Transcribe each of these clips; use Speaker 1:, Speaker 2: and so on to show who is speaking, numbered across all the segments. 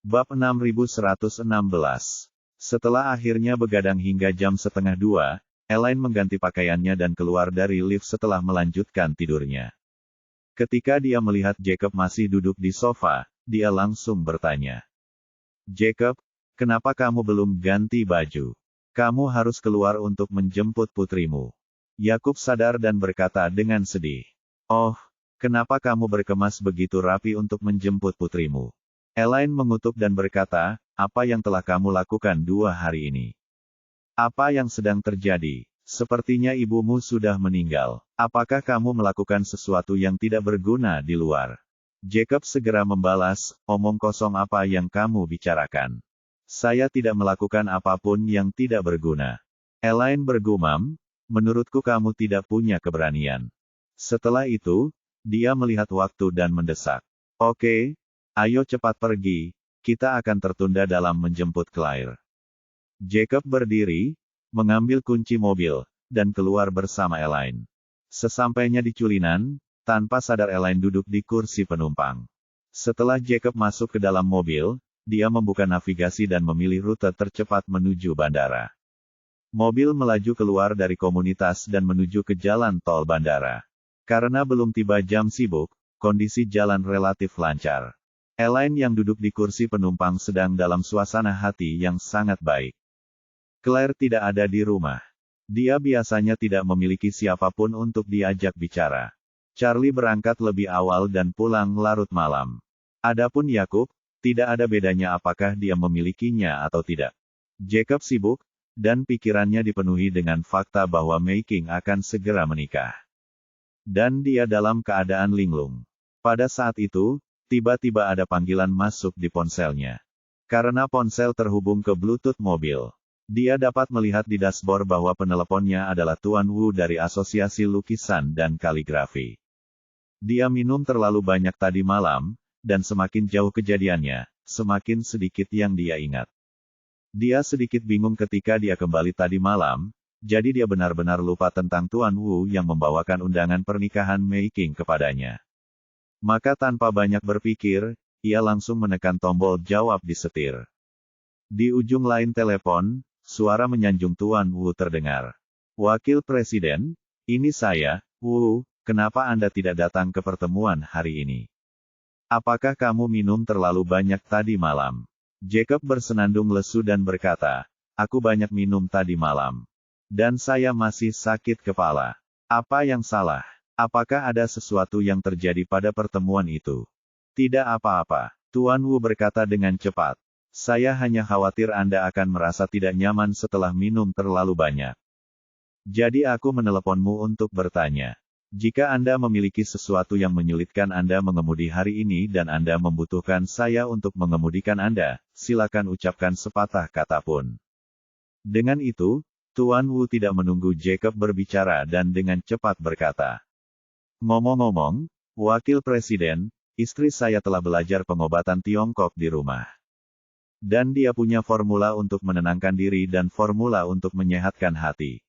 Speaker 1: Bab 6116. Setelah akhirnya begadang hingga jam setengah 2, Elaine mengganti pakaiannya dan keluar dari lift setelah melanjutkan tidurnya. Ketika dia melihat Jacob masih duduk di sofa, dia langsung bertanya. Jacob, kenapa kamu belum ganti baju? Kamu harus keluar untuk menjemput putrimu. Yakub sadar dan berkata dengan sedih. Oh, kenapa kamu berkemas begitu rapi untuk menjemput putrimu? Elaine mengutuk dan berkata, apa yang telah kamu lakukan 2 hari ini? Apa yang sedang terjadi? Sepertinya ibumu sudah meninggal. Apakah kamu melakukan sesuatu yang tidak berguna di luar? Jacob segera membalas, omong kosong apa yang kamu bicarakan. Saya tidak melakukan apapun yang tidak berguna. Elaine bergumam, menurutku kamu tidak punya keberanian. Setelah itu, dia melihat waktu dan mendesak. Oke, ayo cepat pergi, kita akan tertunda dalam menjemput Claire. Jacob berdiri, mengambil kunci mobil, dan keluar bersama Elaine. Sesampainya di Culinan, tanpa sadar Elaine duduk di kursi penumpang. Setelah Jacob masuk ke dalam mobil, dia membuka navigasi dan memilih rute tercepat menuju bandara. Mobil melaju keluar dari komunitas dan menuju ke jalan tol bandara. Karena belum tiba jam sibuk, kondisi jalan relatif lancar. Elaine yang duduk di kursi penumpang sedang dalam suasana hati yang sangat baik. Claire tidak ada di rumah. Dia biasanya tidak memiliki siapapun untuk diajak bicara. Charlie berangkat lebih awal dan pulang larut malam. Adapun Yakub, tidak ada bedanya apakah dia memilikinya atau tidak. Jacob sibuk, dan pikirannya dipenuhi dengan fakta bahwa Mei-King akan segera menikah. Dan dia dalam keadaan linglung. Pada saat itu, tiba-tiba ada panggilan masuk di ponselnya. Karena ponsel terhubung ke Bluetooth mobil, dia dapat melihat di dashboard bahwa peneleponnya adalah Tuan Wu dari Asosiasi Lukisan dan Kaligrafi. Dia minum terlalu banyak tadi malam, dan semakin jauh kejadiannya, semakin sedikit yang dia ingat. Dia sedikit bingung ketika dia kembali tadi malam, jadi dia benar-benar lupa tentang Tuan Wu yang membawakan undangan pernikahan Mei-King kepadanya. Maka tanpa banyak berpikir, ia langsung menekan tombol jawab di setir. Di ujung lain telepon, suara menyanjung Tuan Wu terdengar. Wakil Presiden, ini saya, Wu, kenapa Anda tidak datang ke pertemuan hari ini? Apakah kamu minum terlalu banyak tadi malam? Jacob bersenandung lesu dan berkata, aku banyak minum tadi malam. Dan saya masih sakit kepala. Apa yang salah? Apakah ada sesuatu yang terjadi pada pertemuan itu? Tidak apa-apa, Tuan Wu berkata dengan cepat. Saya hanya khawatir Anda akan merasa tidak nyaman setelah minum terlalu banyak. Jadi aku meneleponmu untuk bertanya. Jika Anda memiliki sesuatu yang menyulitkan Anda mengemudi hari ini dan Anda membutuhkan saya untuk mengemudikan Anda, silakan ucapkan sepatah kata pun. Dengan itu, Tuan Wu tidak menunggu Jacob berbicara dan dengan cepat berkata. Ngomong-ngomong, Wakil Presiden, istri saya telah belajar pengobatan Tiongkok di rumah. Dan dia punya formula untuk menenangkan diri dan formula untuk menyehatkan hati.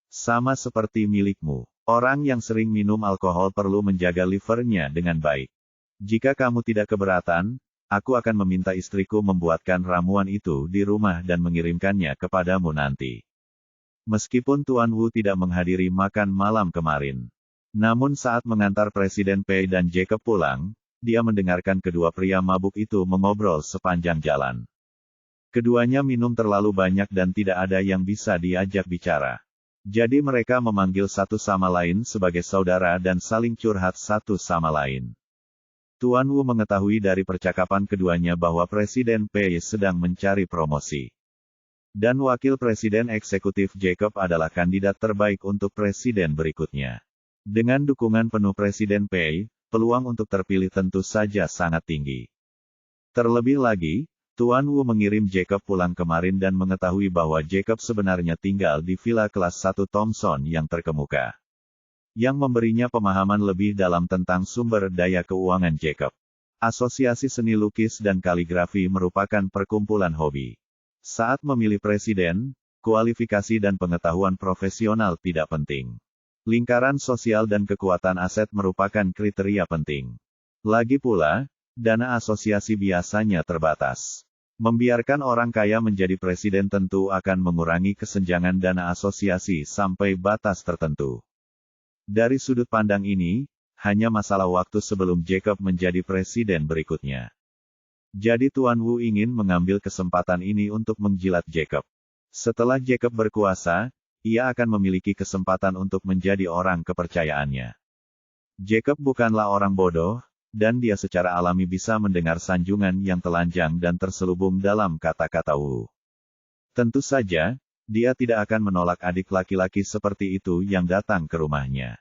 Speaker 1: Sama seperti milikmu. Orang yang sering minum alkohol perlu menjaga livernya dengan baik. Jika kamu tidak keberatan, aku akan meminta istriku membuatkan ramuan itu di rumah dan mengirimkannya kepadamu nanti. Meskipun Tuan Wu tidak menghadiri makan malam kemarin. Namun saat mengantar Presiden Pei dan Jacob pulang, dia mendengarkan kedua pria mabuk itu mengobrol sepanjang jalan. Keduanya minum terlalu banyak dan tidak ada yang bisa diajak bicara. Jadi mereka memanggil satu sama lain sebagai saudara dan saling curhat satu sama lain. Tuan Wu mengetahui dari percakapan keduanya bahwa Presiden Pei sedang mencari promosi. Dan Wakil Presiden Eksekutif Jacob adalah kandidat terbaik untuk presiden berikutnya. Dengan dukungan penuh Presiden Pei, peluang untuk terpilih tentu saja sangat tinggi. Terlebih lagi, Tuan Wu mengirim Jacob pulang kemarin dan mengetahui bahwa Jacob sebenarnya tinggal di villa kelas 1 Thomson yang terkemuka. Yang memberinya pemahaman lebih dalam tentang sumber daya keuangan Jacob. Asosiasi Seni Lukis dan Kaligrafi merupakan perkumpulan hobi. Saat memilih presiden, kualifikasi dan pengetahuan profesional tidak penting. Lingkaran sosial dan kekuatan aset merupakan kriteria penting. Lagi pula, Dana asosiasi biasanya terbatas. Membiarkan orang kaya menjadi presiden tentu akan mengurangi kesenjangan dana asosiasi sampai batas tertentu. Dari sudut pandang ini, hanya masalah waktu sebelum Jacob menjadi presiden berikutnya. Jadi Tuan Wu ingin mengambil kesempatan ini untuk menjilat Jacob. Setelah Jacob berkuasa, ia akan memiliki kesempatan untuk menjadi orang kepercayaannya. Jacob bukanlah orang bodoh, dan dia secara alami bisa mendengar sanjungan yang telanjang dan terselubung dalam kata-kata Wu. Tentu saja, dia tidak akan menolak adik laki-laki seperti itu yang datang ke rumahnya.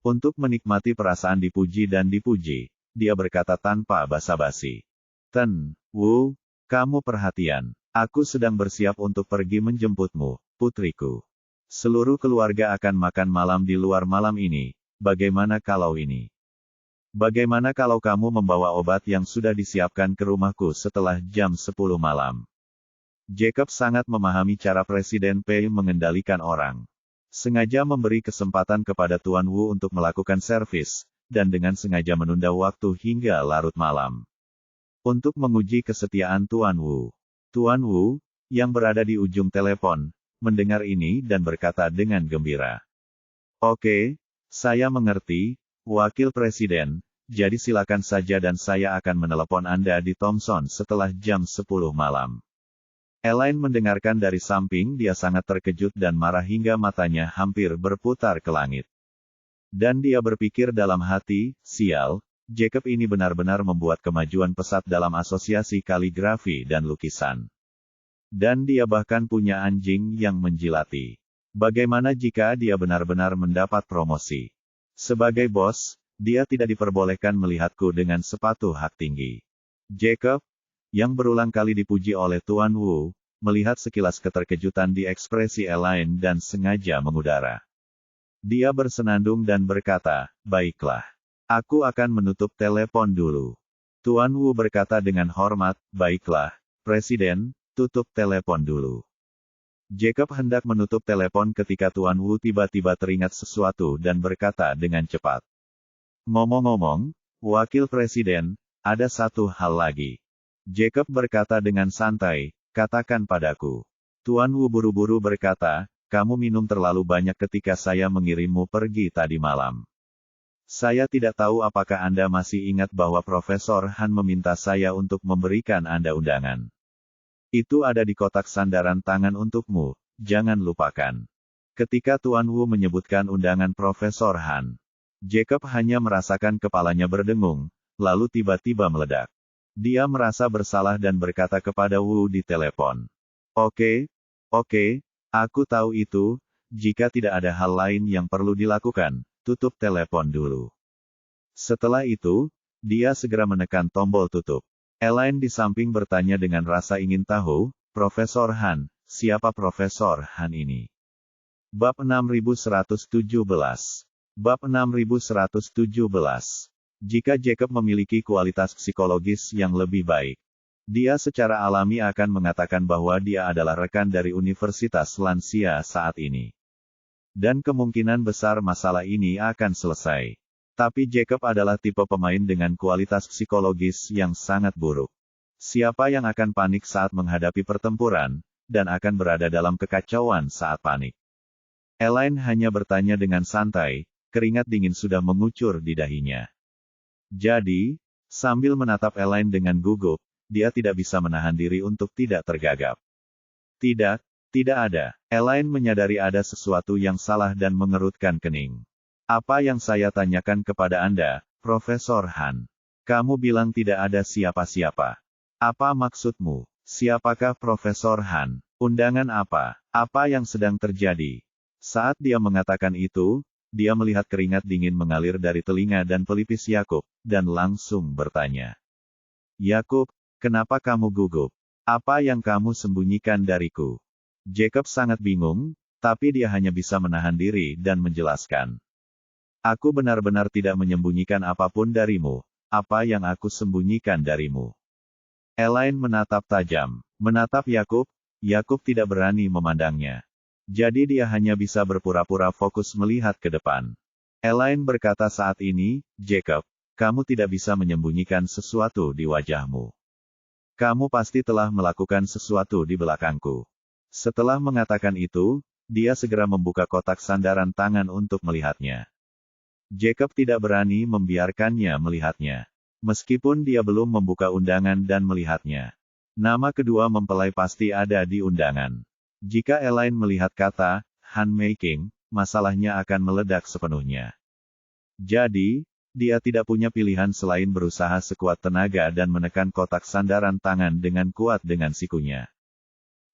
Speaker 1: Untuk menikmati perasaan dipuji dan dipuji, dia berkata tanpa basa-basi. Ten, Wu, kamu perhatian. Aku sedang bersiap untuk pergi menjemputmu, putriku. Seluruh keluarga akan makan malam di luar malam ini, bagaimana kalau ini? Bagaimana kalau kamu membawa obat yang sudah disiapkan ke rumahku setelah jam 10 malam? Jacob sangat memahami cara Presiden Pei mengendalikan orang. Sengaja memberi kesempatan kepada Tuan Wu untuk melakukan servis, dan dengan sengaja menunda waktu hingga larut malam. Untuk menguji kesetiaan Tuan Wu. Tuan Wu, yang berada di ujung telepon, mendengar ini dan berkata dengan gembira. Oke, saya mengerti, Wakil Presiden. Jadi silakan saja dan saya akan menelepon Anda di Thomson setelah jam 10 malam. Elaine mendengarkan dari samping, dia sangat terkejut dan marah hingga matanya hampir berputar ke langit. Dan dia berpikir dalam hati, sial, Jacob ini benar-benar membuat kemajuan pesat dalam asosiasi kaligrafi dan lukisan. Dan dia bahkan punya anjing yang menjilati. Bagaimana jika dia benar-benar mendapat promosi? Sebagai bos, dia tidak diperbolehkan melihatku dengan sepatu hak tinggi. Jacob, yang berulang kali dipuji oleh Tuan Wu, melihat sekilas keterkejutan di ekspresi Elaine dan sengaja mengudara. Dia bersenandung dan berkata, baiklah. Aku akan menutup telepon dulu. Tuan Wu berkata dengan hormat, baiklah, Presiden, tutup telepon dulu. Jacob hendak menutup telepon ketika Tuan Wu tiba-tiba teringat sesuatu dan berkata dengan cepat. Ngomong-ngomong, Wakil Presiden, ada satu hal lagi. Jacob berkata dengan santai, katakan padaku. Tuan Wu buru-buru berkata, kamu minum terlalu banyak ketika saya mengirimmu pergi tadi malam. Saya tidak tahu apakah Anda masih ingat bahwa Profesor Han meminta saya untuk memberikan Anda undangan. Itu ada di kotak sandaran tangan untukmu, jangan lupakan. Ketika Tuan Wu menyebutkan undangan Profesor Han, Jacob hanya merasakan kepalanya berdengung, lalu tiba-tiba meledak. Dia merasa bersalah dan berkata kepada Wu di telepon. Oke, aku tahu itu, jika tidak ada hal lain yang perlu dilakukan, tutup telepon dulu. Setelah itu, dia segera menekan tombol tutup. Elaine di samping bertanya dengan rasa ingin tahu, Profesor Han, siapa Profesor Han ini? Bab 6117. Bab 6117. Jika Jacob memiliki kualitas psikologis yang lebih baik, dia secara alami akan mengatakan bahwa dia adalah rekan dari Universitas Lansia saat ini. Dan kemungkinan besar masalah ini akan selesai. Tapi Jacob adalah tipe pemain dengan kualitas psikologis yang sangat buruk. Siapa yang akan panik saat menghadapi pertempuran, dan akan berada dalam kekacauan saat panik? Elaine hanya bertanya dengan santai, keringat dingin sudah mengucur di dahinya. Jadi, sambil menatap Elaine dengan gugup, dia tidak bisa menahan diri untuk tidak tergagap. Tidak ada. Elaine menyadari ada sesuatu yang salah dan mengerutkan kening. Apa yang saya tanyakan kepada Anda, Profesor Han? Kamu bilang tidak ada siapa-siapa. Apa maksudmu? Siapakah Profesor Han? Undangan apa? Apa yang sedang terjadi? Saat dia mengatakan itu, dia melihat keringat dingin mengalir dari telinga dan pelipis Yakub, dan langsung bertanya. Yakub, kenapa kamu gugup? Apa yang kamu sembunyikan dariku? Jacob sangat bingung, tapi dia hanya bisa menahan diri dan menjelaskan. Aku benar-benar tidak menyembunyikan apapun darimu. Apa yang aku sembunyikan darimu? Elaine menatap tajam. Menatap Yakub, Yakub tidak berani memandangnya. Jadi dia hanya bisa berpura-pura fokus melihat ke depan. Elaine berkata saat ini, Jacob, kamu tidak bisa menyembunyikan sesuatu di wajahmu. Kamu pasti telah melakukan sesuatu di belakangku. Setelah mengatakan itu, dia segera membuka kotak sandaran tangan untuk melihatnya. Jacob tidak berani membiarkannya melihatnya. Meskipun dia belum membuka undangan dan melihatnya. Nama kedua mempelai pasti ada di undangan. Jika Elaine melihat kata, handmaking, masalahnya akan meledak sepenuhnya. Jadi, dia tidak punya pilihan selain berusaha sekuat tenaga dan menekan kotak sandaran tangan dengan kuat dengan sikunya.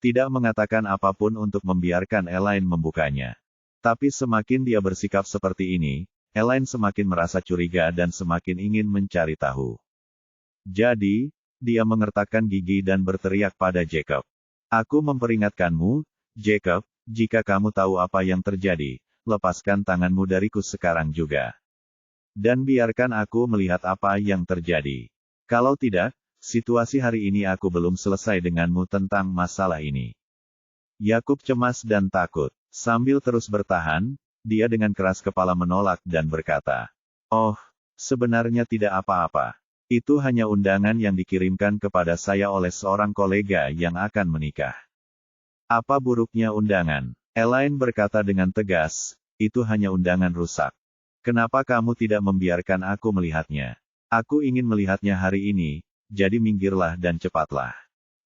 Speaker 1: Tidak mengatakan apapun untuk membiarkan Elaine membukanya. Tapi semakin dia bersikap seperti ini, Elaine semakin merasa curiga dan semakin ingin mencari tahu. Jadi, dia mengertakkan gigi dan berteriak pada Jacob. Aku memperingatkanmu, Jacob, jika kamu tahu apa yang terjadi, lepaskan tanganmu dariku sekarang juga. Dan biarkan aku melihat apa yang terjadi. Kalau tidak, situasi hari ini aku belum selesai denganmu tentang masalah ini. Yakub cemas dan takut. Sambil terus bertahan, dia dengan keras kepala menolak dan berkata, "Oh, sebenarnya tidak apa-apa. Itu hanya undangan yang dikirimkan kepada saya oleh seorang kolega yang akan menikah." "Apa buruknya undangan?" Elaine berkata dengan tegas, "Itu hanya undangan rusak. Kenapa kamu tidak membiarkan aku melihatnya? Aku ingin melihatnya hari ini, jadi minggirlah dan cepatlah."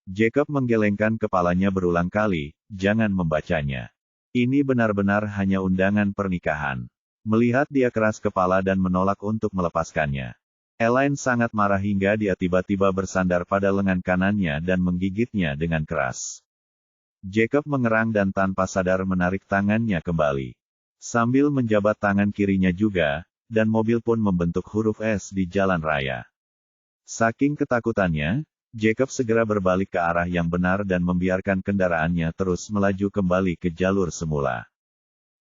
Speaker 1: Jacob menggelengkan kepalanya berulang kali, "Jangan membacanya. Ini benar-benar hanya undangan pernikahan." Melihat dia keras kepala dan menolak untuk melepaskannya. Elaine sangat marah hingga dia tiba-tiba bersandar pada lengan kanannya dan menggigitnya dengan keras. Jacob mengerang dan tanpa sadar menarik tangannya kembali. Sambil menjabat tangan kirinya juga, dan mobil pun membentuk huruf S di jalan raya. Saking ketakutannya, Jacob segera berbalik ke arah yang benar dan membiarkan kendaraannya terus melaju kembali ke jalur semula.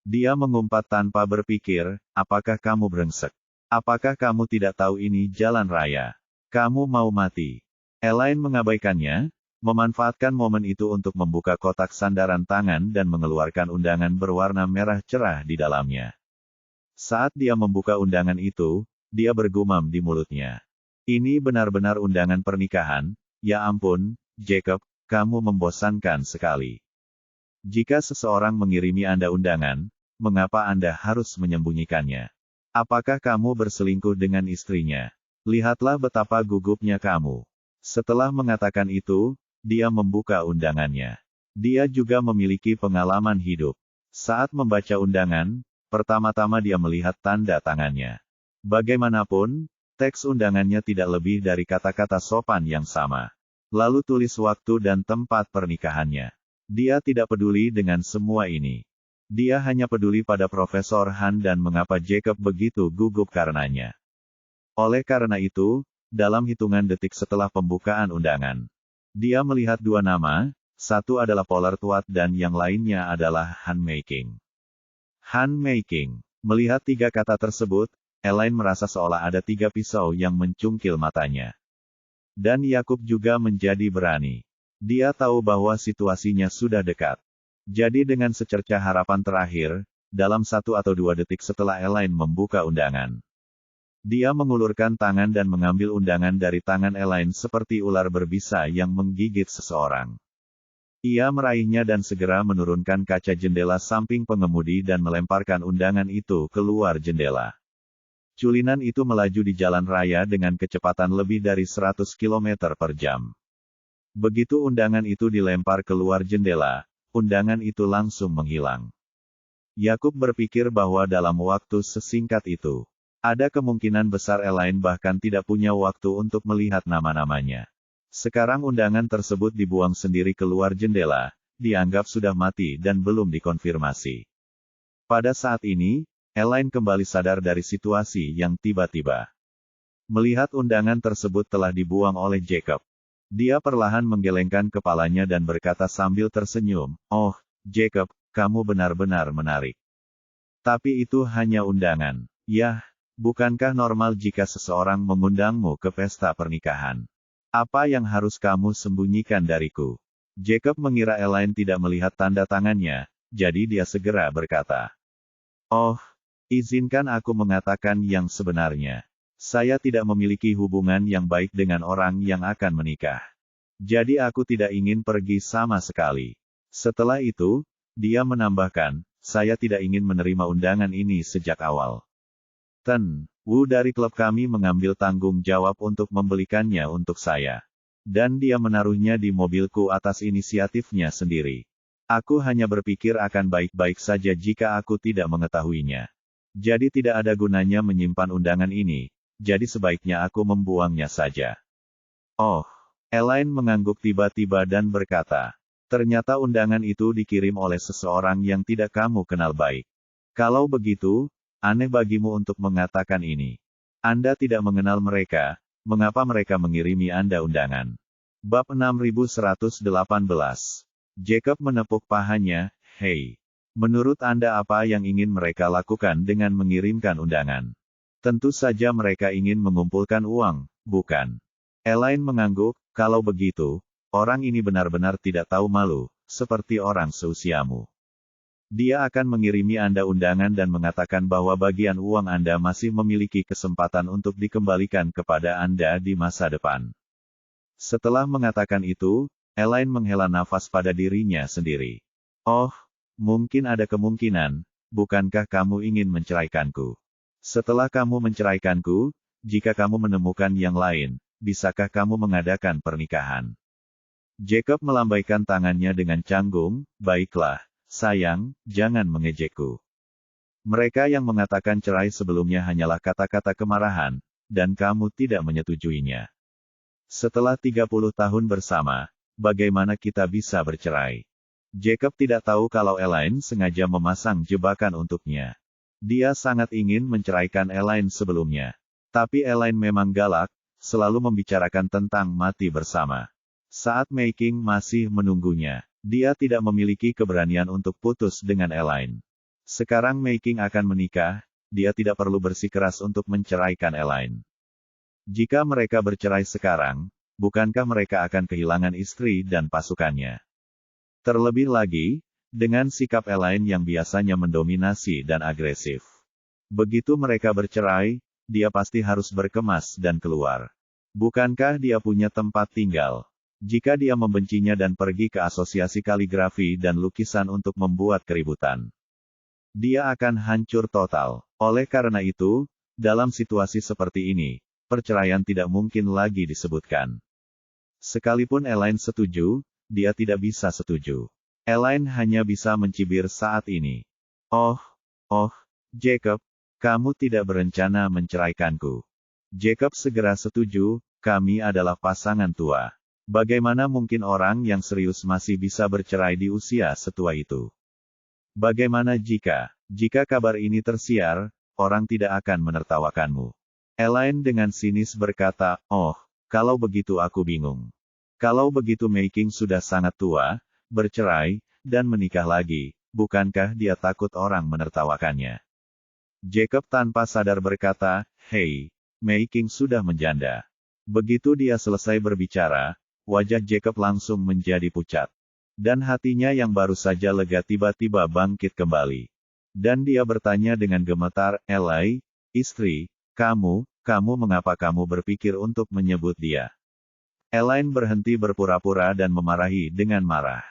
Speaker 1: Dia mengumpat tanpa berpikir, "Apakah kamu brengsek? Apakah kamu tidak tahu ini jalan raya? Kamu mau mati?" Elaine mengabaikannya, memanfaatkan momen itu untuk membuka kotak sandaran tangan dan mengeluarkan undangan berwarna merah cerah di dalamnya. Saat dia membuka undangan itu, dia bergumam di mulutnya. "Ini benar-benar undangan pernikahan, ya ampun, Jacob, kamu membosankan sekali. Jika seseorang mengirimi Anda undangan, mengapa Anda harus menyembunyikannya? Apakah kamu berselingkuh dengan istrinya? Lihatlah betapa gugupnya kamu." Setelah mengatakan itu, dia membuka undangannya. Dia juga memiliki pengalaman hidup. Saat membaca undangan, pertama-tama dia melihat tanda tangannya. Bagaimanapun, teks undangannya tidak lebih dari kata-kata sopan yang sama. Lalu tulis waktu dan tempat pernikahannya. Dia tidak peduli dengan semua ini. Dia hanya peduli pada Profesor Han dan mengapa Jacob begitu gugup karenanya. Oleh karena itu, dalam hitungan detik setelah pembukaan undangan, dia melihat dua nama, satu adalah Pollard Watt dan yang lainnya adalah handmaking. Handmaking. Melihat tiga kata tersebut, Elaine merasa seolah ada tiga pisau yang mencungkil matanya. Dan Yakub juga menjadi berani. Dia tahu bahwa situasinya sudah dekat. Jadi dengan secercah harapan terakhir, dalam 1 atau 2 detik setelah Elaine membuka undangan, dia mengulurkan tangan dan mengambil undangan dari tangan Elaine seperti ular berbisa yang menggigit seseorang. Ia meraihnya dan segera menurunkan kaca jendela samping pengemudi dan melemparkan undangan itu keluar jendela. Culinan itu melaju di jalan raya dengan kecepatan lebih dari 100 km per jam. Begitu undangan itu dilempar keluar jendela, undangan itu langsung menghilang. Yakub berpikir bahwa dalam waktu sesingkat itu, ada kemungkinan besar Elaine bahkan tidak punya waktu untuk melihat nama-namanya. Sekarang undangan tersebut dibuang sendiri keluar jendela, dianggap sudah mati dan belum dikonfirmasi. Pada saat ini, Elaine kembali sadar dari situasi yang tiba-tiba. Melihat undangan tersebut telah dibuang oleh Jacob. Dia perlahan menggelengkan kepalanya dan berkata sambil tersenyum, "Oh, Jacob, kamu benar-benar menarik. Tapi itu hanya undangan. Yah. Bukankah normal jika seseorang mengundangmu ke pesta pernikahan? Apa yang harus kamu sembunyikan dariku?" Jacob mengira Elaine tidak melihat tanda tangannya, jadi dia segera berkata, "Oh, izinkan aku mengatakan yang sebenarnya. Saya tidak memiliki hubungan yang baik dengan orang yang akan menikah. Jadi aku tidak ingin pergi sama sekali. Setelah itu, dia menambahkan, saya tidak ingin menerima undangan ini sejak awal. Ten Wu dari klub kami mengambil tanggung jawab untuk membelikannya untuk saya. Dan dia menaruhnya di mobilku atas inisiatifnya sendiri. Aku hanya berpikir akan baik-baik saja jika aku tidak mengetahuinya. Jadi tidak ada gunanya menyimpan undangan ini, jadi sebaiknya aku membuangnya saja. Oh, Elaine mengangguk tiba-tiba dan berkata, ternyata undangan itu dikirim oleh seseorang yang tidak kamu kenal baik. Kalau begitu, aneh bagimu untuk mengatakan ini. Anda tidak mengenal mereka, mengapa mereka mengirimi Anda undangan? Bab 6118. Jacob menepuk pahanya, hei. Menurut Anda apa yang ingin mereka lakukan dengan mengirimkan undangan? Tentu saja mereka ingin mengumpulkan uang, bukan? Elaine mengangguk, kalau begitu, orang ini benar-benar tidak tahu malu, seperti orang seusiamu. Dia akan mengirimi Anda undangan dan mengatakan bahwa bagian uang Anda masih memiliki kesempatan untuk dikembalikan kepada Anda di masa depan. Setelah mengatakan itu, Elaine menghela nafas pada dirinya sendiri. Oh, mungkin ada kemungkinan, bukankah kamu ingin menceraikanku? Setelah kamu menceraikanku, jika kamu menemukan yang lain, bisakah kamu mengadakan pernikahan? Jacob melambaikan tangannya dengan canggung, baiklah, sayang, jangan mengejekku. Mereka yang mengatakan cerai sebelumnya hanyalah kata-kata kemarahan, dan kamu tidak menyetujuinya. Setelah 30 tahun bersama, bagaimana kita bisa bercerai? Jacob tidak tahu kalau Elaine sengaja memasang jebakan untuknya. Dia sangat ingin menceraikan Elaine sebelumnya. Tapi Elaine memang galak, selalu membicarakan tentang mati bersama. Saat Mei Qing masih menunggunya, dia tidak memiliki keberanian untuk putus dengan Elaine. Sekarang Mei Qing akan menikah, dia tidak perlu bersikeras untuk menceraikan Elaine. Jika mereka bercerai sekarang, bukankah mereka akan kehilangan istri dan pasukannya? Terlebih lagi, dengan sikap Elaine yang biasanya mendominasi dan agresif. Begitu mereka bercerai, dia pasti harus berkemas dan keluar. Bukankah dia punya tempat tinggal? Jika dia membencinya dan pergi ke asosiasi kaligrafi dan lukisan untuk membuat keributan, dia akan hancur total. Oleh karena itu, dalam situasi seperti ini, perceraian tidak mungkin lagi disebutkan. Sekalipun Elaine setuju, dia tidak bisa setuju. Elaine hanya bisa mencibir saat ini. Oh, Jacob, kamu tidak berencana menceraikanku. Jacob segera setuju, kami adalah pasangan tua. Bagaimana mungkin orang yang serius masih bisa bercerai di usia setua itu? Bagaimana jika kabar ini tersiar, orang tidak akan menertawakanmu? Elaine dengan sinis berkata, oh, kalau begitu aku bingung. Kalau begitu Mei Qing sudah sangat tua, bercerai, dan menikah lagi, bukankah dia takut orang menertawakannya? Jacob tanpa sadar berkata, hei, Mei Qing sudah menjanda. Begitu dia selesai berbicara, wajah Jacob langsung menjadi pucat. Dan hatinya yang baru saja lega tiba-tiba bangkit kembali. Dan dia bertanya dengan gemetar, Elaine, istri, kamu mengapa kamu berpikir untuk menyebut dia? Elaine berhenti berpura-pura dan memarahi dengan marah.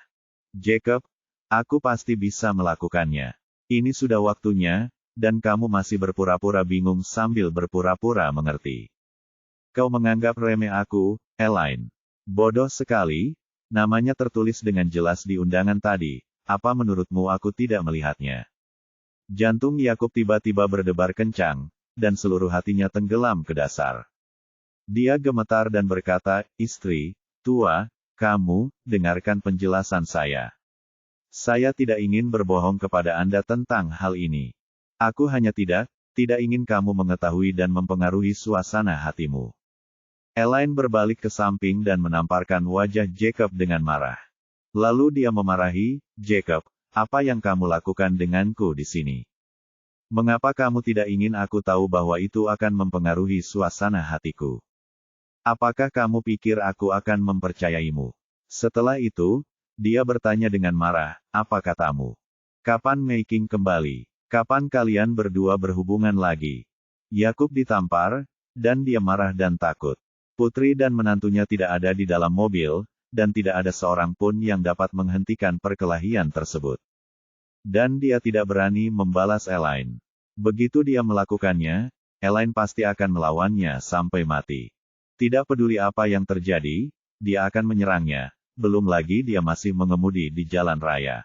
Speaker 1: Jacob, aku pasti bisa melakukannya. Ini sudah waktunya, dan kamu masih berpura-pura bingung sambil berpura-pura mengerti. Kau menganggap remeh aku, Elaine. Bodoh sekali, namanya tertulis dengan jelas di undangan tadi, apa menurutmu aku tidak melihatnya? Jantung Yakub tiba-tiba berdebar kencang, dan seluruh hatinya tenggelam ke dasar. Dia gemetar dan berkata, istri, tua, kamu, dengarkan penjelasan saya. Saya tidak ingin berbohong kepada Anda tentang hal ini. Aku hanya tidak ingin kamu mengetahui dan mempengaruhi suasana hatimu. Elaine berbalik ke samping dan menamparkan wajah Jacob dengan marah. Lalu dia memarahi, Jacob, apa yang kamu lakukan denganku di sini? Mengapa kamu tidak ingin aku tahu bahwa itu akan mempengaruhi suasana hatiku? Apakah kamu pikir aku akan mempercayaimu? Setelah itu, dia bertanya dengan marah, apa katamu? Kapan Mei Qing kembali? Kapan kalian berdua berhubungan lagi? Yakub ditampar, dan dia marah dan takut. Putri dan menantunya tidak ada di dalam mobil, dan tidak ada seorang pun yang dapat menghentikan perkelahian tersebut. Dan dia tidak berani membalas Elaine. Begitu dia melakukannya, Elaine pasti akan melawannya sampai mati. Tidak peduli apa yang terjadi, dia akan menyerangnya, belum lagi dia masih mengemudi di jalan raya.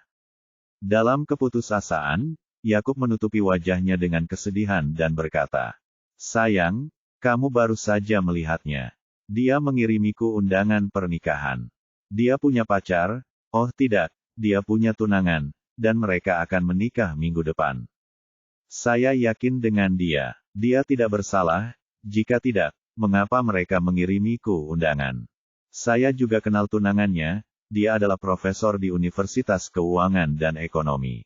Speaker 1: Dalam keputusasaan, Yakub menutupi wajahnya dengan kesedihan dan berkata, "Sayang, kamu baru saja melihatnya. Dia mengirimiku undangan pernikahan. Dia punya pacar, oh tidak, dia punya tunangan, dan mereka akan menikah minggu depan. Saya yakin dengan dia. Dia tidak bersalah, jika tidak, mengapa mereka mengirimiku undangan? Saya juga kenal tunangannya, dia adalah profesor di Universitas Keuangan dan Ekonomi."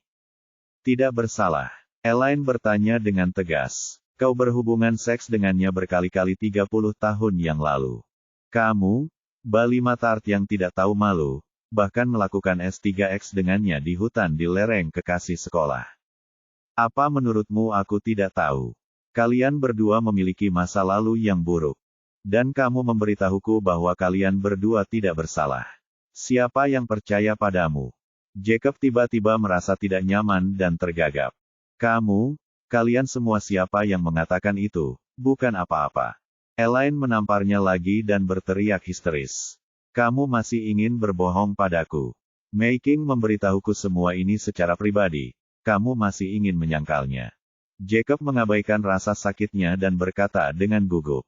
Speaker 1: "Tidak bersalah?" Elaine bertanya dengan tegas. "Kau berhubungan seks dengannya berkali-kali 30 tahun yang lalu. Kamu, balima tart yang tidak tahu malu, bahkan melakukan S3X dengannya di hutan di lereng kekasih sekolah. Apa menurutmu aku tidak tahu? Kalian berdua memiliki masa lalu yang buruk. Dan kamu memberitahuku bahwa kalian berdua tidak bersalah. Siapa yang percaya padamu?" Jacob tiba-tiba merasa tidak nyaman dan tergagap. Kalian semua siapa yang mengatakan itu, bukan apa-apa." Elaine menamparnya lagi dan berteriak histeris. "Kamu masih ingin berbohong padaku. Mei King memberitahuku semua ini secara pribadi, kamu masih ingin menyangkalnya." Jacob mengabaikan rasa sakitnya dan berkata dengan gugup,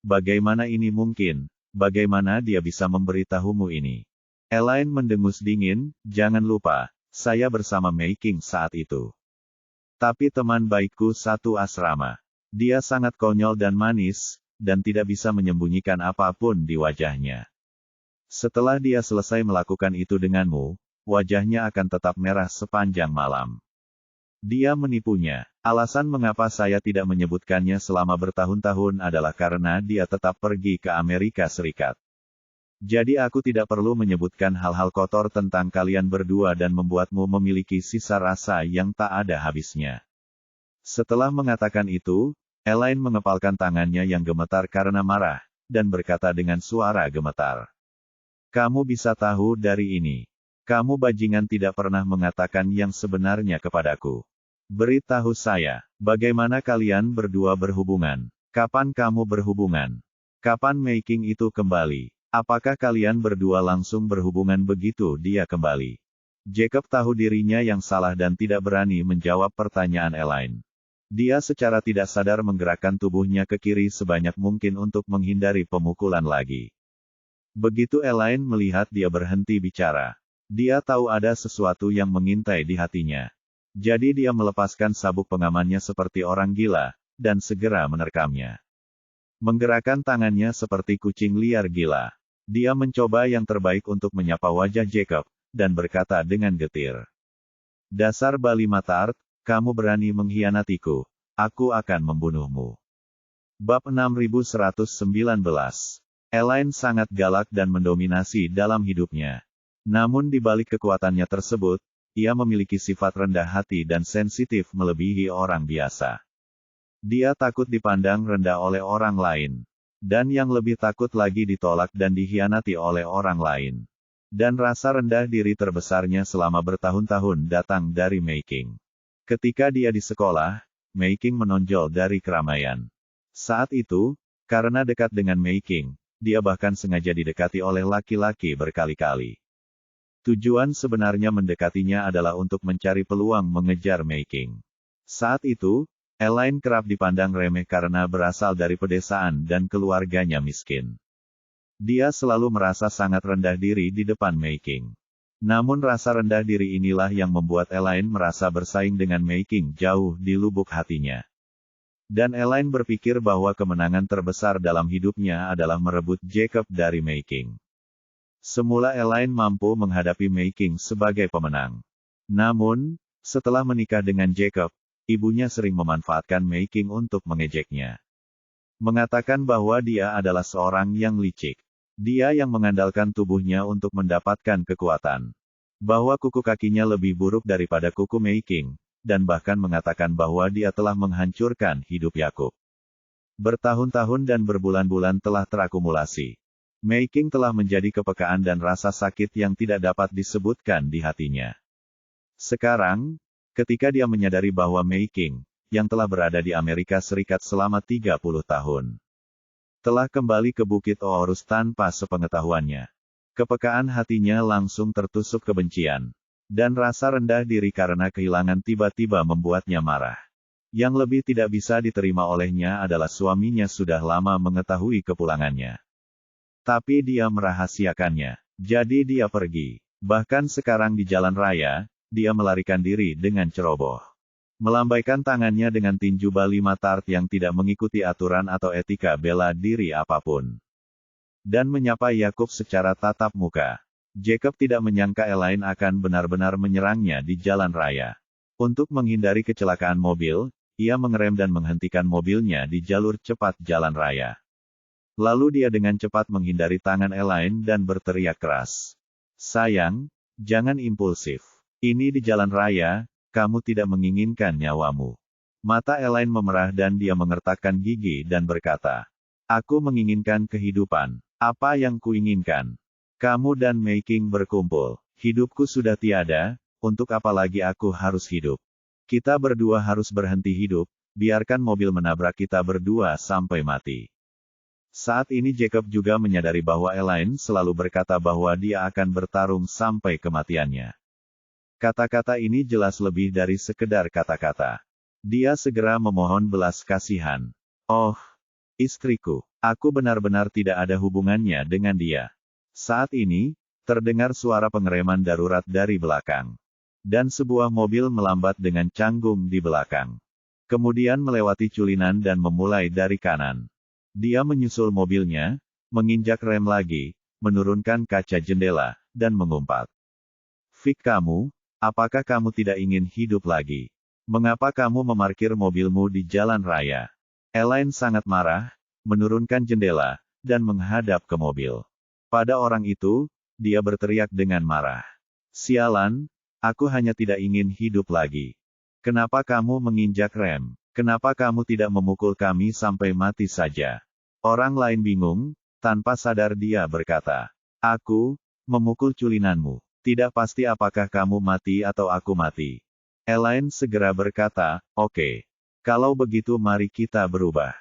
Speaker 1: Bagaimana ini mungkin? Bagaimana dia bisa memberitahumu ini?" Elaine mendengus dingin, "Jangan lupa, saya bersama Mei King saat itu. Tapi teman baikku satu asrama. Dia sangat konyol dan manis, dan tidak bisa menyembunyikan apapun di wajahnya. Setelah dia selesai melakukan itu denganmu, wajahnya akan tetap merah sepanjang malam. Dia menipunya. Alasan mengapa saya tidak menyebutkannya selama bertahun-tahun adalah karena dia tetap pergi ke Amerika Serikat. Jadi aku tidak perlu menyebutkan hal-hal kotor tentang kalian berdua dan membuatmu memiliki sisa rasa yang tak ada habisnya." Setelah mengatakan itu, Elaine mengepalkan tangannya yang gemetar karena marah, dan berkata dengan suara gemetar, "Kamu bisa tahu dari ini. Kamu bajingan tidak pernah mengatakan yang sebenarnya kepadaku. Beritahu saya, bagaimana kalian berdua berhubungan? Kapan kamu berhubungan? Kapan Mei King itu kembali? Apakah kalian berdua langsung berhubungan begitu dia kembali?" Jacob tahu dirinya yang salah dan tidak berani menjawab pertanyaan Elaine. Dia secara tidak sadar menggerakkan tubuhnya ke kiri sebanyak mungkin untuk menghindari pemukulan lagi. Begitu Elaine melihat dia berhenti bicara, dia tahu ada sesuatu yang mengintai di hatinya. Jadi dia melepaskan sabuk pengamannya seperti orang gila, dan segera menerkamnya. Menggerakkan tangannya seperti kucing liar gila. Dia mencoba yang terbaik untuk menyapa wajah Jacob, dan berkata dengan getir, "Dasar balima tart, kamu berani mengkhianatiku. Aku akan membunuhmu." Bab 6119. Elaine sangat galak dan mendominasi dalam hidupnya. Namun di balik kekuatannya tersebut, ia memiliki sifat rendah hati dan sensitif melebihi orang biasa. Dia takut dipandang rendah oleh orang lain. Dan yang lebih takut lagi ditolak dan dikhianati oleh orang lain. Dan rasa rendah diri terbesarnya selama bertahun-tahun datang dari Mei King. Ketika dia di sekolah, Mei King menonjol dari keramaian. Saat itu, karena dekat dengan Mei King, dia bahkan sengaja didekati oleh laki-laki berkali-kali. Tujuan sebenarnya mendekatinya adalah untuk mencari peluang mengejar Mei King. Saat itu, Elaine kerap dipandang remeh karena berasal dari pedesaan dan keluarganya miskin. Dia selalu merasa sangat rendah diri di depan Mei King. Namun rasa rendah diri inilah yang membuat Elaine merasa bersaing dengan Mei King jauh di lubuk hatinya. Dan Elaine berpikir bahwa kemenangan terbesar dalam hidupnya adalah merebut Jacob dari Mei King. Semula Elaine mampu menghadapi Mei King sebagai pemenang. Namun, setelah menikah dengan Jacob, ibunya sering memanfaatkan Mei King untuk mengejeknya. Mengatakan bahwa dia adalah seorang yang licik. Dia yang mengandalkan tubuhnya untuk mendapatkan kekuatan. Bahwa kuku kakinya lebih buruk daripada kuku Mei King, dan bahkan mengatakan bahwa dia telah menghancurkan hidup Yakub. Bertahun-tahun dan berbulan-bulan telah terakumulasi. Mei Qing telah menjadi kepekaan dan rasa sakit yang tidak dapat disebutkan di hatinya. Sekarang, ketika dia menyadari bahwa Mei Qing, yang telah berada di Amerika Serikat selama 30 tahun, telah kembali ke Bukit Oorus tanpa sepengetahuannya, kepekaan hatinya langsung tertusuk kebencian. Dan rasa rendah diri karena kehilangan tiba-tiba membuatnya marah. Yang lebih tidak bisa diterima olehnya adalah suaminya sudah lama mengetahui kepulangannya. Tapi dia merahasiakannya. Jadi dia pergi. Bahkan sekarang di jalan raya, dia melarikan diri dengan ceroboh. Melambaikan tangannya dengan tinju Bali Matart yang tidak mengikuti aturan atau etika bela diri apapun. Dan menyapa Yakub secara tatap muka. Jacob tidak menyangka Elaine akan benar-benar menyerangnya di jalan raya. Untuk menghindari kecelakaan mobil, ia mengerem dan menghentikan mobilnya di jalur cepat jalan raya. Lalu dia dengan cepat menghindari tangan Elaine dan berteriak keras. "Sayang, jangan impulsif. Ini di jalan raya, kamu tidak menginginkan nyawamu." Mata Elaine memerah dan dia mengertakkan gigi dan berkata, "Aku menginginkan kehidupan. Apa yang kuinginkan? Kamu dan Mei Qing berkumpul. Hidupku sudah tiada, untuk apa lagi aku harus hidup? Kita berdua harus berhenti hidup, biarkan mobil menabrak kita berdua sampai mati." Saat ini Jacob juga menyadari bahwa Elaine selalu berkata bahwa dia akan bertarung sampai kematiannya. Kata-kata ini jelas lebih dari sekedar kata-kata. Dia segera memohon belas kasihan. "Oh, istriku, aku benar-benar tidak ada hubungannya dengan dia." Saat ini, terdengar suara pengereman darurat dari belakang. Dan sebuah mobil melambat dengan canggung di belakang. Kemudian melewati culinan dan memulai dari kanan. Dia menyusul mobilnya, menginjak rem lagi, menurunkan kaca jendela, dan mengumpat. "Vic kamu, apakah kamu tidak ingin hidup lagi? Mengapa kamu memarkir mobilmu di jalan raya?" Elaine sangat marah, menurunkan jendela, dan menghadap ke mobil. Pada orang itu, dia berteriak dengan marah. "Sialan, aku hanya tidak ingin hidup lagi. Kenapa kamu menginjak rem? Kenapa kamu tidak memukul kami sampai mati saja?" Orang lain bingung, tanpa sadar dia berkata, "Aku, memukul culinanmu. Tidak pasti apakah kamu mati atau aku mati." Elaine segera berkata, "Oke. Kalau begitu mari kita berubah.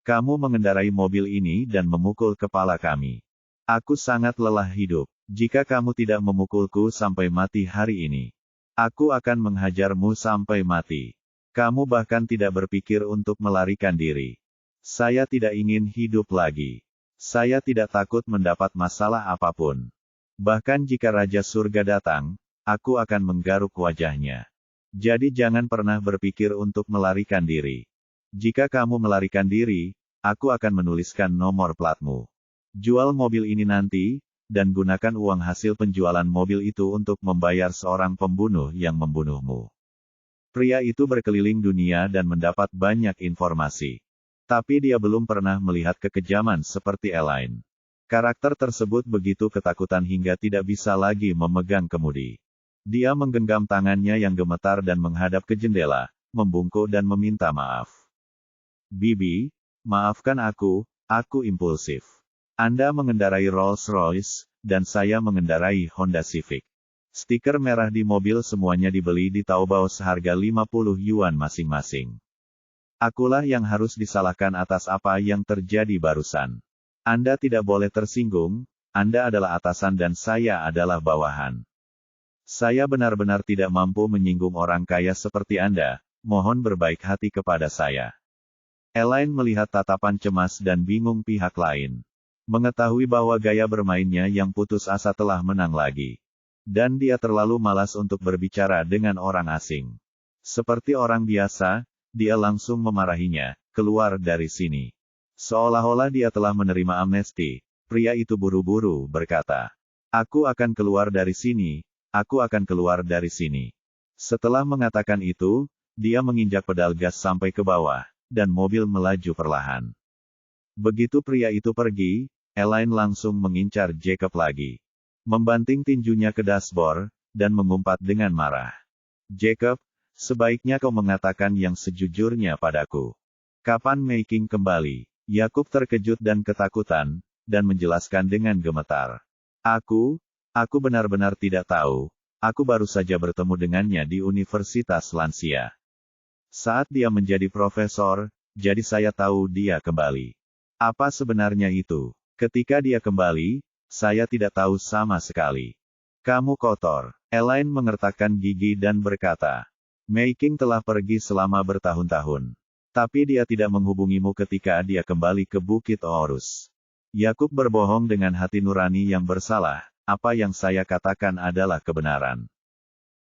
Speaker 1: Kamu mengendarai mobil ini dan memukul kepala kami. Aku sangat lelah hidup. Jika kamu tidak memukulku sampai mati hari ini, aku akan menghajarmu sampai mati. Kamu bahkan tidak berpikir untuk melarikan diri. Saya tidak ingin hidup lagi. Saya tidak takut mendapat masalah apapun. Bahkan jika Raja Surga datang, aku akan menggaruk wajahnya. Jadi jangan pernah berpikir untuk melarikan diri. Jika kamu melarikan diri, aku akan menuliskan nomor platmu. Jual mobil ini nanti, dan gunakan uang hasil penjualan mobil itu untuk membayar seorang pembunuh yang membunuhmu." Pria itu berkeliling dunia dan mendapat banyak informasi. Tapi dia belum pernah melihat kekejaman seperti Elaine. Karakter tersebut begitu ketakutan hingga tidak bisa lagi memegang kemudi. Dia menggenggam tangannya yang gemetar dan menghadap ke jendela, membungkuk dan meminta maaf. "Bibi, maafkan aku impulsif. Anda mengendarai Rolls-Royce, dan saya mengendarai Honda Civic. Stiker merah di mobil semuanya dibeli di Taobao seharga 50 yuan masing-masing. Akulah yang harus disalahkan atas apa yang terjadi barusan. Anda tidak boleh tersinggung, Anda adalah atasan dan saya adalah bawahan. Saya benar-benar tidak mampu menyinggung orang kaya seperti Anda, mohon berbaik hati kepada saya." Elaine melihat tatapan cemas dan bingung pihak lain. Mengetahui bahwa gaya bermainnya yang putus asa telah menang lagi. Dan dia terlalu malas untuk berbicara dengan orang asing. Seperti orang biasa, dia langsung memarahinya, "Keluar dari sini." Seolah-olah dia telah menerima amnesti, pria itu buru-buru berkata, "Aku akan keluar dari sini, aku akan keluar dari sini." Setelah mengatakan itu, dia menginjak pedal gas sampai ke bawah, dan mobil melaju perlahan. Begitu pria itu pergi, Elaine langsung mengincar Jacob lagi. Membanting tinjunya ke dashboard, dan mengumpat dengan marah. "Jacob, sebaiknya kau mengatakan yang sejujurnya padaku. Kapan Meking kembali? Yakub terkejut dan ketakutan, dan menjelaskan dengan gemetar. Aku benar-benar tidak tahu. Aku baru saja bertemu dengannya di Universitas Lansia. Saat dia menjadi profesor, jadi saya tahu dia kembali. Apa sebenarnya itu? Ketika dia kembali, saya tidak tahu sama sekali. Kamu kotor. Elaine mengertakkan gigi dan berkata, Meking telah pergi selama bertahun-tahun. Tapi dia tidak menghubungimu ketika dia kembali ke Bukit Oorus. Yakub berbohong dengan hati nurani yang bersalah. Apa yang saya katakan adalah kebenaran.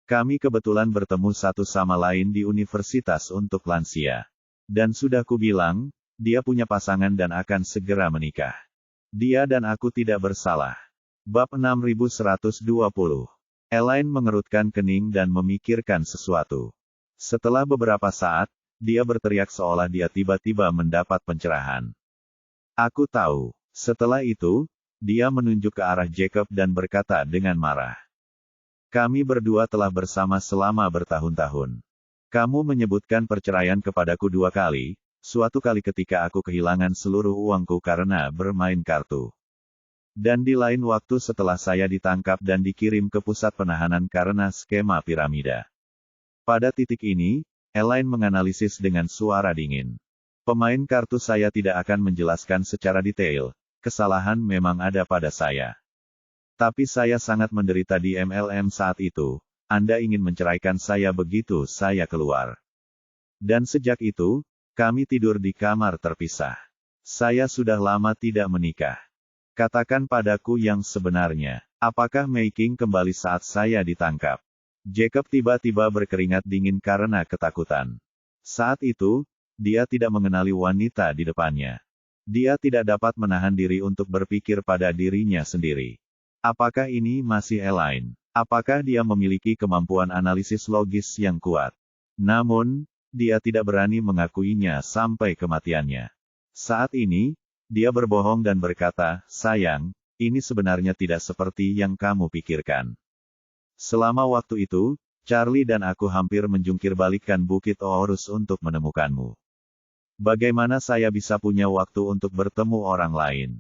Speaker 1: Kami kebetulan bertemu satu sama lain di universitas untuk lansia. Dan sudah kubilang, dia punya pasangan dan akan segera menikah. Dia dan aku tidak bersalah. Bab 6120. Elaine mengerutkan kening dan memikirkan sesuatu. Setelah beberapa saat, dia berteriak seolah dia tiba-tiba mendapat pencerahan. Aku tahu. Setelah itu, dia menunjuk ke arah Jacob dan berkata dengan marah. Kami berdua telah bersama selama bertahun-tahun. Kamu menyebutkan perceraian kepadaku 2 kali, suatu kali ketika aku kehilangan seluruh uangku karena bermain kartu. Dan di lain waktu setelah saya ditangkap dan dikirim ke pusat penahanan karena skema piramida. Pada titik ini, Elaine menganalisis dengan suara dingin. Pemain kartu saya tidak akan menjelaskan secara detail, kesalahan memang ada pada saya. Tapi saya sangat menderita di MLM saat itu, Anda ingin menceraikan saya begitu saya keluar. Dan sejak itu, kami tidur di kamar terpisah. Saya sudah lama tidak menikah. Katakan padaku yang sebenarnya, apakah Meking kembali saat saya ditangkap? Jacob tiba-tiba berkeringat dingin karena ketakutan. Saat itu, dia tidak mengenali wanita di depannya. Dia tidak dapat menahan diri untuk berpikir pada dirinya sendiri. Apakah ini masih Elaine? Apakah dia memiliki kemampuan analisis logis yang kuat? Namun, dia tidak berani mengakuinya sampai kematiannya. Saat ini, dia berbohong dan berkata, sayang, ini sebenarnya tidak seperti yang kamu pikirkan. Selama waktu itu, Charlie dan aku hampir menjungkir-balikkan Bukit Oorus untuk menemukanmu. Bagaimana saya bisa punya waktu untuk bertemu orang lain?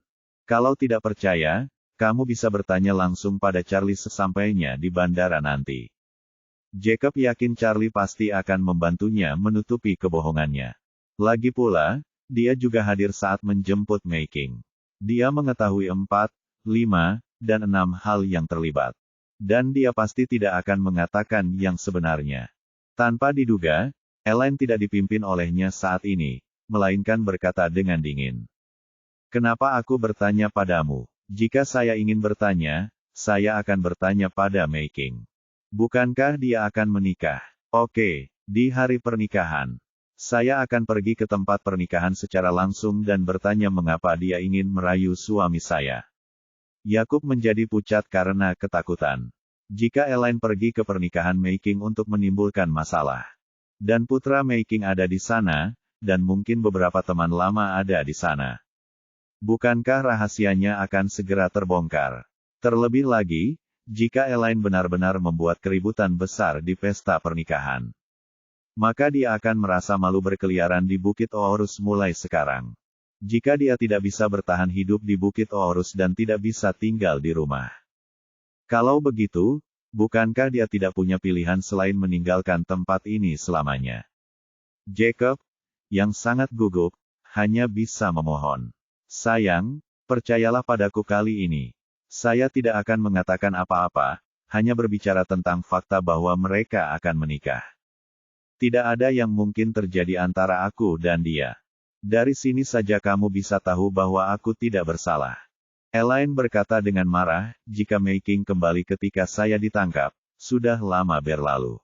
Speaker 1: Kalau tidak percaya, kamu bisa bertanya langsung pada Charlie sesampainya di bandara nanti. Jacob yakin Charlie pasti akan membantunya menutupi kebohongannya. Lagi pula, dia juga hadir saat menjemput Meking. Dia mengetahui 4, 5, dan 6 hal yang terlibat. Dan dia pasti tidak akan mengatakan yang sebenarnya. Tanpa diduga, Elaine tidak dipimpin olehnya saat ini, melainkan berkata dengan dingin. Kenapa aku bertanya padamu? Jika saya ingin bertanya, saya akan bertanya pada Meking. Bukankah dia akan menikah? Oke, di hari pernikahan. Saya akan pergi ke tempat pernikahan secara langsung dan bertanya mengapa dia ingin merayu suami saya. Yakub menjadi pucat karena ketakutan. Jika Elaine pergi ke pernikahan Meking untuk menimbulkan masalah. Dan putra Meking ada di sana, dan mungkin beberapa teman lama ada di sana. Bukankah rahasianya akan segera terbongkar? Terlebih lagi, jika Elaine benar-benar membuat keributan besar di pesta pernikahan. Maka dia akan merasa malu berkeliaran di Bukit Oorus mulai sekarang. Jika dia tidak bisa bertahan hidup di Bukit Oorus dan tidak bisa tinggal di rumah. Kalau begitu, bukankah dia tidak punya pilihan selain meninggalkan tempat ini selamanya? Jacob, yang sangat gugup, hanya bisa memohon. Sayang, percayalah padaku kali ini. Saya tidak akan mengatakan apa-apa, hanya berbicara tentang fakta bahwa mereka akan menikah. Tidak ada yang mungkin terjadi antara aku dan dia. Dari sini saja kamu bisa tahu bahwa aku tidak bersalah. Elaine berkata dengan marah, jika Meking kembali ketika saya ditangkap, sudah lama berlalu.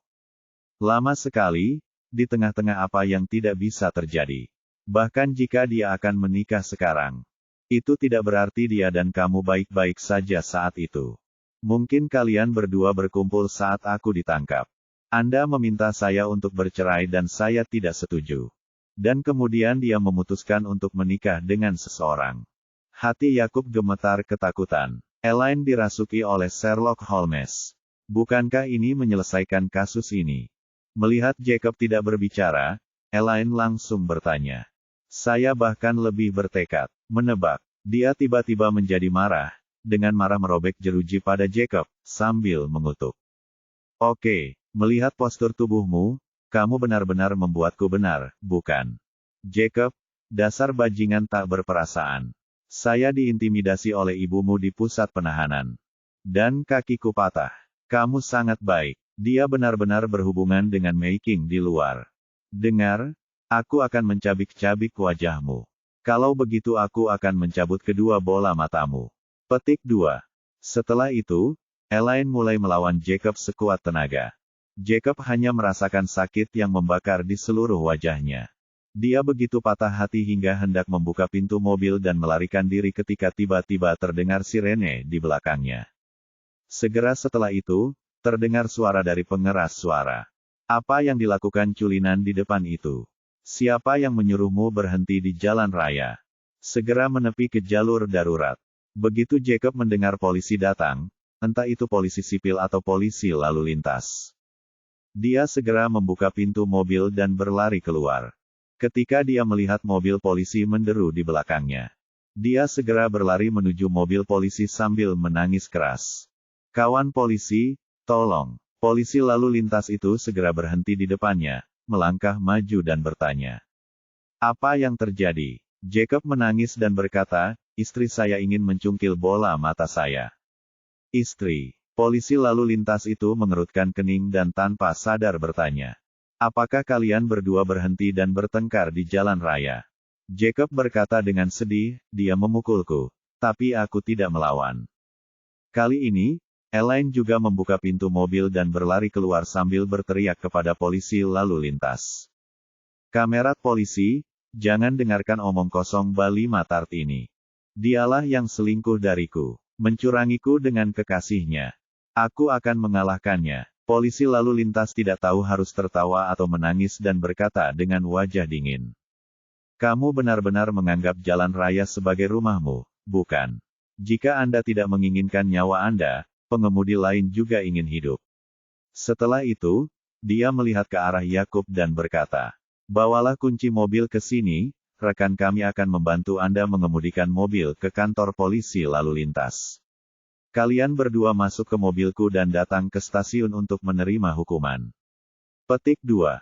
Speaker 1: Lama sekali, di tengah-tengah apa yang tidak bisa terjadi. Bahkan jika dia akan menikah sekarang. Itu tidak berarti dia dan kamu baik-baik saja saat itu. Mungkin kalian berdua berkumpul saat aku ditangkap. Anda meminta saya untuk bercerai dan saya tidak setuju. Dan kemudian dia memutuskan untuk menikah dengan seseorang. Hati Yakub gemetar ketakutan. Elaine dirasuki oleh Sherlock Holmes. Bukankah ini menyelesaikan kasus ini? Melihat Jacob tidak berbicara, Elaine langsung bertanya. Saya bahkan lebih bertekad menebak. Dia tiba-tiba menjadi marah, dengan marah merobek jeruji pada Jacob, sambil mengutuk. Oke, melihat postur tubuhmu, kamu benar-benar membuatku benar, bukan? Jacob, dasar bajingan tak berperasaan. Saya diintimidasi oleh ibumu di pusat penahanan. Dan kakiku patah. Kamu sangat baik. Dia benar-benar berhubungan dengan Mei Qing di luar. Dengar, aku akan mencabik-cabik wajahmu. Kalau begitu aku akan mencabut kedua bola matamu. Petik 2. Setelah itu, Elaine mulai melawan Jacob sekuat tenaga. Jacob hanya merasakan sakit yang membakar di seluruh wajahnya. Dia begitu patah hati hingga hendak membuka pintu mobil dan melarikan diri ketika tiba-tiba terdengar sirene di belakangnya. Segera setelah itu, terdengar suara dari pengeras suara. Apa yang dilakukan culinan di depan itu? Siapa yang menyuruhmu berhenti di jalan raya? Segera menepi ke jalur darurat. Begitu Jacob mendengar polisi datang, entah itu polisi sipil atau polisi lalu lintas. Dia segera membuka pintu mobil dan berlari keluar. Ketika dia melihat mobil polisi menderu di belakangnya, dia segera berlari menuju mobil polisi sambil menangis keras. Kawan polisi, tolong. Polisi lalu lintas itu segera berhenti di depannya, melangkah maju dan bertanya. Apa yang terjadi? Jacob menangis dan berkata, istri saya ingin mencungkil bola mata saya. Istri. Polisi lalu lintas itu mengerutkan kening dan tanpa sadar bertanya. Apakah kalian berdua berhenti dan bertengkar di jalan raya? Jacob berkata dengan sedih, dia memukulku. Tapi aku tidak melawan. Kali ini, Elaine juga membuka pintu mobil dan berlari keluar sambil berteriak kepada polisi lalu lintas. Kamerat polisi, jangan dengarkan omong kosong Bali Matart ini. Dialah yang selingkuh dariku, mencurangiku dengan kekasihnya. Aku akan mengalahkannya. Polisi lalu lintas tidak tahu harus tertawa atau menangis dan berkata dengan wajah dingin. Kamu benar-benar menganggap jalan raya sebagai rumahmu, bukan? Jika Anda tidak menginginkan nyawa Anda, pengemudi lain juga ingin hidup. Setelah itu, dia melihat ke arah Yakub dan berkata, bawalah kunci mobil ke sini, rekan kami akan membantu Anda mengemudikan mobil ke kantor polisi lalu lintas. Kalian berdua masuk ke mobilku dan datang ke stasiun untuk menerima hukuman. Petik 2.